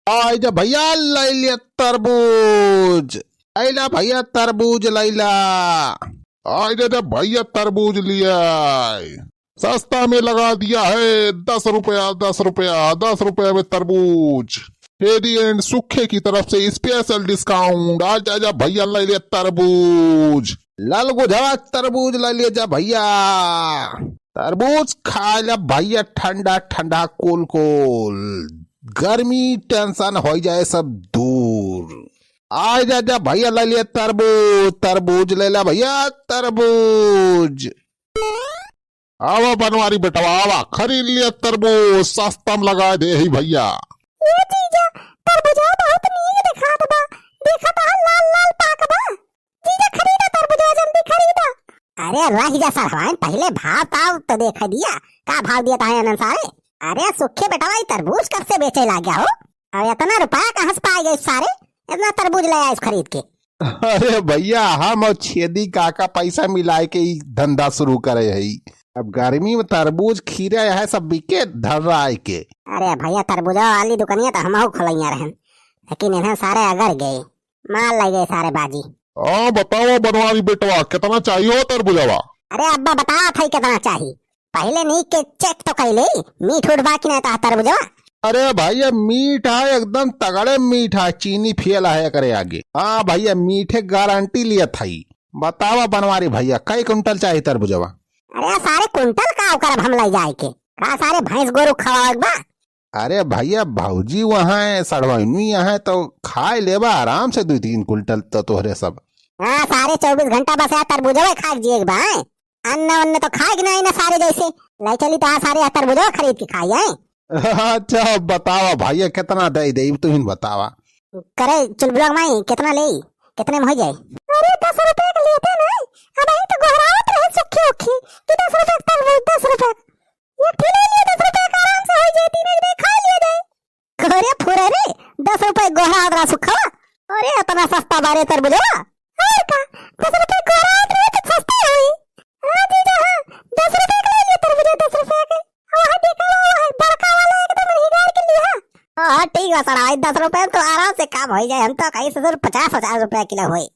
आजा भैया लैलिया तरबूज। आइला भैया तरबूज लैला। आजा भैया तरबूज लिया। सस्ता में लगा दिया है 10 रुपया 10 रुपया 10 रुपया में तरबूज। हेडी एंड सूखे की तरफ से स्पेशल डिस्काउंट। आजा भैया ले लिया तरबूज। लाल गुझा तरबूज ले लिया जा भैया। तरबूज खा लिया भैया ठंडा ठंडा कोल कोल। गर्मी टेंशन हो जाए सब दूर। आजा जा भैया ले लिया तरबूज। तरबूज ले ला भैया तरबूज। आवा बनवारी बेटा आवा खरीद लिया तरबूज सस्ता में लगा दे ही भैया। ये जीजा तरबूजा बहुत नीक दिखात बा। देखत आ लाल लाल पाक बा। जीजा खरीदा तरबूजा जल्दी खरीदा। अरे रह जा सरवान पहले भाव ताव तो देख दिया। का भाव दिया था अनन सारे? अरे सुखे बेटा भाई तरबूज कब से बेचे ला गया हो? और इतना रुपया कहां से पाए गए सारे? इतना तरबूज ले आए खरीद के। अरे भैया हम और छेदी काका पैसा मिलाए के ही धंधा शुरू करे है। अब गर्मी में तरबूज खीरा है सब बिके धर रहा है के। अरे भैया तरबूजा वाली दुकानिया तो हम खोलैया रहन लेकिन इन्हें सारे अगर गए माल लग गए सारे बाजी। बताओ बनवारी बेटवा कितना चाहिए तरबूजवा? अरे अब्बा बताया था कितना चाहिए पहले नहीं के चेक तो कर ले। मीठ उठ बाकी नहीं था तरबूजवा। अरे भैया मीठ है एकदम तगड़े मीठ है चीनी फेल है करे आगे। हाँ भैया मीठे गारंटी लिया था। बतावा बनवारी भैया कई कुंटल चाहिए तरबूजवा? अरे सारे कुंटल का कर हम ले जाए के का सारे भैंस गोरु खवाओ बा। अरे भैया भौजी वहाँ है सड़वाइनी है तो खाए लेबा आराम से 2-3 कुंटल तो तोहरे सब। हाँ सारे 24 घंटा बस तरबूजा खा जिए बा। अन्न वन्न तो खाए नहीं ना सारे जैसे ले चली तो सारे तरबूजा खरीद के खाई है। अच्छा बतावा भैया कितना दे दे तुम बतावा। करे चुलबुला माई कितना ले कितने में हो जाए? अरे 10 रुपए के लिए थे ना। अब यही तो गोहरावत रहे सुखी उखी कि 10 रुपए तरबूज 10 रुपए ये ठेले लिए 10 रुपए का आराम से हो जाए 3 में खा लिया जाए। अरे फुरे रे 10 रुपए गोहरावत रहा सुखा। अरे इतना सस्ता बारे तरबूजा है का 10 रुपए गोहरावत रहे तो सस्ता है। हां जीजा हां 10 रुपए का ले लिए तरबूजा 10 रुपए के। वहां देखा वो है बड़का वाला एकदम हिगार के लिए है। हां ठीक है सड़ा 10 रुपए तो आराम से काम हो जाए। हम तो कहीं से 50 रुपए किलो हुई।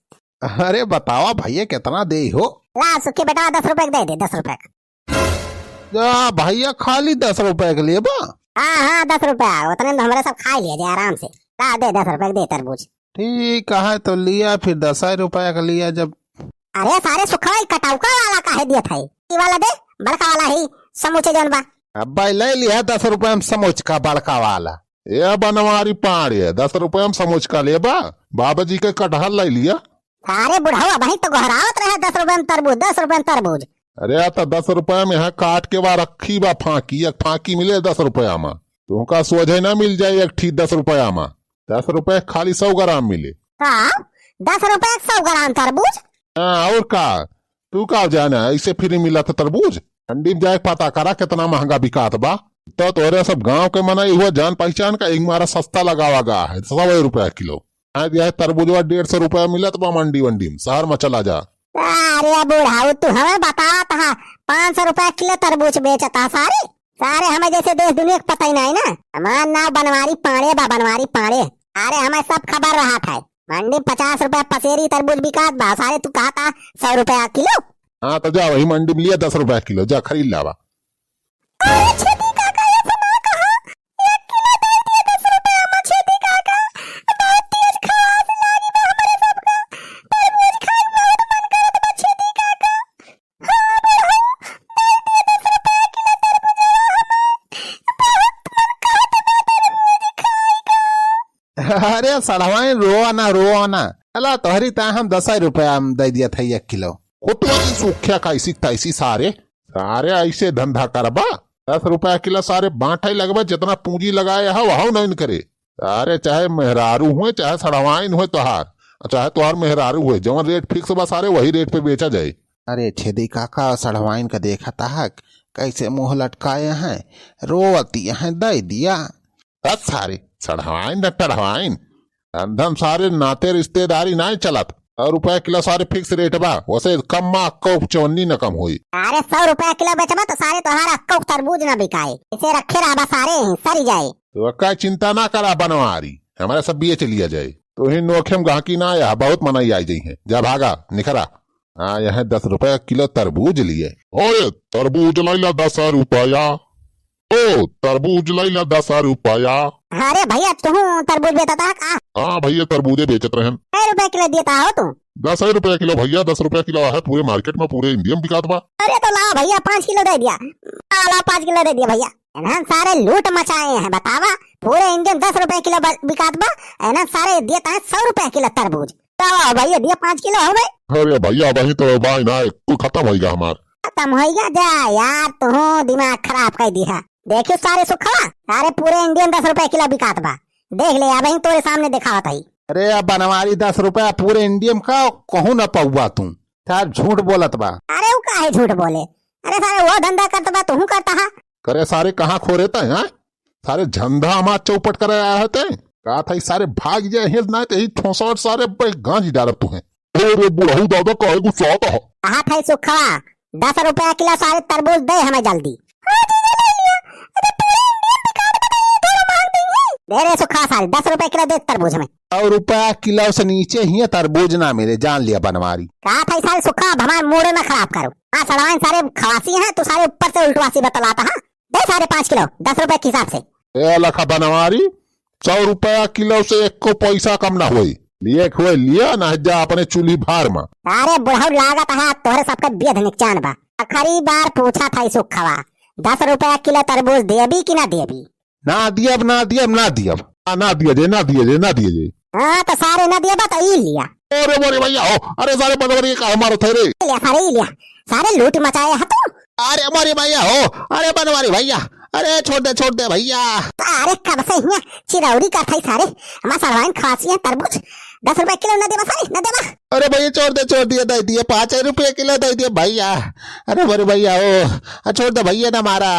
अरे बतावा भैया कितना दे हो? ला सुखी बेटा 10 रुपए दे दे 10 रुपए भैया खाली 10 रुपए के लिए बा? हाँ 10 रुपया उतने में हमारे सब खा लिए जाए आराम से। ला दे 10 रुपए दे तरबूज। ठीक है तो लिया फिर 10 रुपया का लिया जब। अरे सारे सुखा कटाउका वाला काहे दिया था? ये वाला दे बड़का वाला ही समूचे जौन बा। अब भाई ले लिया 10 रुपया में समोच का बड़का वाला। ये बनवारी पाड़े 10 रुपया में समोच का ले बा। बाबा जी के कटहल ले लिया। सारे बुढ़ावा भाई तो गोहरावत रहे 10 रुपए में तरबूज 10 रुपए में तरबूज। अरे तो 10 रुपया में है काट के बाद रखी बा फांकी एक फांकी मिले 10 रुपया में तुमका सोझे ना मिल जाए एक ठीक 10 रुपया में 10 रुपए खाली 100 ग्राम मिले। हाँ 10 रुपए 100 ग्राम तरबूज। हाँ और का तू का जाना ऐसे फ्री मिला था तरबूज? ठंडी में जाए पता करा कितना महंगा बिकात बा। तो तोरे सब गांव के मना हुआ जान पहचान का एक मारा सस्ता लगावा गा है 100 रुपया किलो। तरबूजवा 150 रुपया मिला तो मंडी वंडी में शहर में चला जा। अरे बुढ़ाऊ तू हमें बता था 500 रुपया किलो तरबूज बेचता सारे सारे हमें जैसे देश दुनिया को पता ही नहीं ना। हमारा नाम बनवारी पाड़े बा बनवारी पाड़े। अरे हमें सब खबर रहा था मंडी 50 रुपया पसेरी तरबूज बिकात बा। सारे तू कहा था 100 रुपया किलो। हाँ तो जा वही मंडी में लिया 10 रुपया किलो जा खरीद लावा। अरे सड़वाई रो ना अला तोहरी ता हम 10 रुपया में दे दिया था 1 किलो। कुतवानी सूख्या कैसी तैसी सारे ऐसे धंधा करबा 10 रुपया किलो सारे बांटा लगभग जितना पूंजी लगाए है वह नहीं करे। सारे चाहे मेहरारू हुए चाहे सड़वाइन हुए तोहार चाहे तोहार मेहरारू हुए जवन रेट फिक्स बा सारे वही रेट पे बेचा जाये। अरे छेदी काका सड़वाइन का देखा था कैसे मुंह लटकाए हैं रोवती है दे दिया। सारे सड़वाइन न टड़वाइन धंधम सारे नाते रिश्तेदारी नहीं चलत। 100 रुपया किलो सारे फिक्स रेट बा वैसे कम मा अक्को 54 न कम हुई। अरे 100 रुपया किलो बेचबा तो सारे तोहार अक्को तरबूज न बिकाए इसे रखे रहा सारे सरी जाए। तो का चिंता ना करा बनवारी, हमारा सब बेच लिया जाए। तो ही नोखेम गाहकी ना आया, बहुत मनाई आई जाई है। जा भागा निखरा। हाँ यह 10 रुपया किलो तरबूज लिए। ओए तरबूज लैला 10 रुपया। ओ तरबूज लैला 10 रुपया। अरे भैया तू तरबूज बेचता था का? हाँ भैया तरबूजे बेचत रहन। कै रुपए किलो देता हो तू? 10 रुपया किलो भैया, 10 रुपया किलो है पूरे मार्केट में, पूरे इंडिया में बिकात बा। अरे तो लाओ भैया 5 किलो दे दिया। लाओ 5 किलो दे दिया भैया। एनहन सारे लूट मचाए हैं बतावा। पूरे इंडियन 10 रुपए किलो बिकात बा, एनहन सारे देता है 100 रुपए किलो तरबूज। तो भैया दिया 5 किलो हो गए। अरे भैया वही तो बाई ना कुल खत्म हो गया हमार। खत्म हो गया जा यार, तू दिमाग खराब कर दिया। देखियो सारे सुखा, सारे पूरे इंडियन 10 रुपए किलो बिकात बा। देख ले अब तोरे सामने दिखावत है। अरे अब बनवारी 10 रुपया पूरे इंडिया में का कहूँ ना पौवा तू, यार झूठ बोलत बा। अरे वो काहे झूठ बोले? अरे सारे वो धंधा करता बा, तू करता है। करे सारे कहाँ खो रहता है? सारे झंडा हमार चौपट कर आया है ते? कहा था सारे भाग जाए हिल ना ते ठोसौट सारे गांज डालब तू है। अरे बुढ़ऊ दादा काहे गुस्सा आता है? कहा था सुखा 10 रुपया किलो सारे तरबूज दे हमें जल्दी। दे रे सुखा सारे 10 रुपए किलो दे तरबूज में। 100 रुपया किलो से नीचे ही तरबूज ना मिले, जान लिया बनवारी। कहा था सारे सुखा हमारे मूड में खराब करो। हाँ सड़वाइन सारे खवासी हैं, तो सारे ऊपर से उल्टवासी बतलाता है। दे सारे 5 किलो 10 रुपए के हिसाब से। ए लखा बनवारी 100 रुपया किलो से एक को पैसा कम ना हुई। लिए हुए लिया ना जा अपने चूल्ही भार में। अरे बुढ़ऊ लागत है तोहरे सबके बेद निकचान बा। आखिरी बार पूछा था सुखवा 10 रुपया किलो तरबूज देबी कि ना देबी? ना दियब ना दियब ना दियब ना दिए जे ना दिए जे ना दिए जे। हाँ तो सारे ना दिया तो ई लिया। अरे बोरे भैया हो, अरे सारे बनवारी का हमारे थे रे। लिया सारे ई लिया, सारे लूट मचाए है तू। अरे मोरे भैया हो, अरे बनवारी भैया, अरे छोड़ दे भैया। अरे कब से हिया चिरौरी का थाई सारे हमारा सड़वाइन खवासी है तरबूज 10 रुपए किलो न देवा सारे न देवा। अरे भैया छोड़ दिए दे दिए 5 रुपये किलो दे दिए भैया। अरे मोरे भैया हो, छोड़ दे भैया ना मारा।